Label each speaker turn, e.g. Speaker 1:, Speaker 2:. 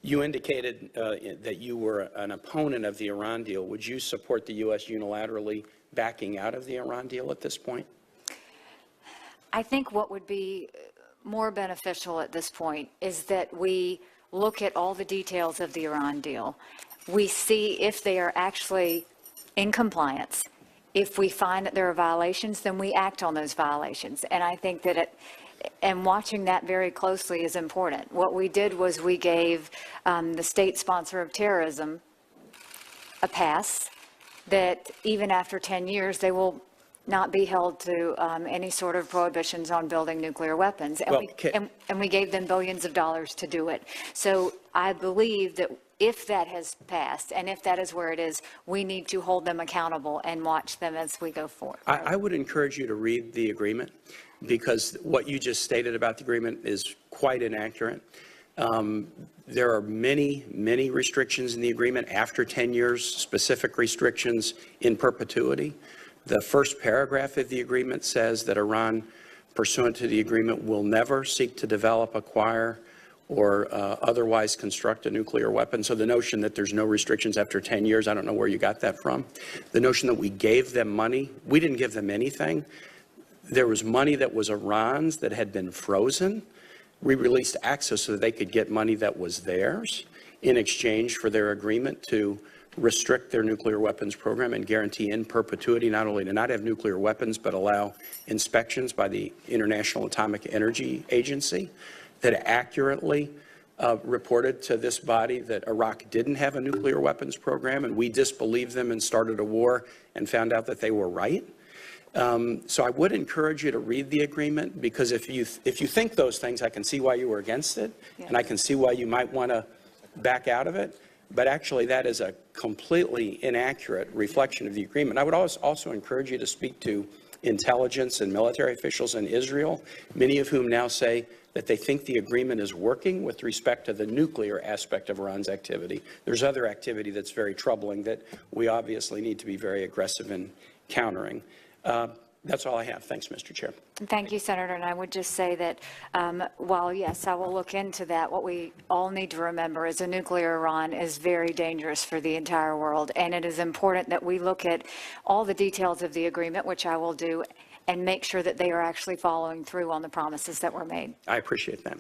Speaker 1: You indicated that you were an opponent of the Iran deal. Would you support the U.S. unilaterally backing out of the Iran deal at this point?
Speaker 2: I think what would be more beneficial at this point is that we look at all the details of the Iran deal. We see if they are actually in compliance. If we find that there are violations, then we act on those violations. And I think that and watching that very closely is important. What we did was we gave the state sponsor of terrorism a pass that even after 10 years, they will not be held to any sort of prohibitions on building nuclear weapons. And, and we gave them billions of dollars to do it. So I believe that if that has passed, and if that is where it is, we need to hold them accountable and watch them as we go forward.
Speaker 1: I would encourage you to read the agreement, because what you just stated about the agreement is quite inaccurate. There are many, many restrictions in the agreement after 10 years, specific restrictions in perpetuity. The first paragraph of the agreement says that Iran, pursuant to the agreement, will never seek to develop, acquire, or otherwise construct a nuclear weapon. So the notion that there's no restrictions after 10 years, I don't know where you got that from. The notion that we gave them money, we didn't give them anything. There was money that was Iran's that had been frozen. We released access so that they could get money that was theirs in exchange for their agreement to restrict their nuclear weapons program and guarantee in perpetuity not only to not have nuclear weapons, but allow inspections by the International Atomic Energy Agency that accurately reported to this body that Iraq didn't have a nuclear weapons program, and we disbelieved them and started a war and found out that they were right. So I would encourage you to read the agreement, because if you think those things, I can see why you were against it, and I can see why you might want to back out of it. But actually, that is a completely inaccurate reflection of the agreement. I would also encourage you to speak to intelligence and military officials in Israel, many of whom now say that they think the agreement is working with respect to the nuclear aspect of Iran's activity. There's other activity that's very troubling that we obviously need to be very aggressive in countering. That's all I have. Thanks, Mr. Chair.
Speaker 2: Thank you, Senator. And I would just say that while, yes, I will look into that, what we all need to remember is a nuclear Iran is very dangerous for the entire world. And it is important that we look at all the details of the agreement, which I will do, and make sure that they are actually following through on the promises that were made.
Speaker 1: I appreciate that.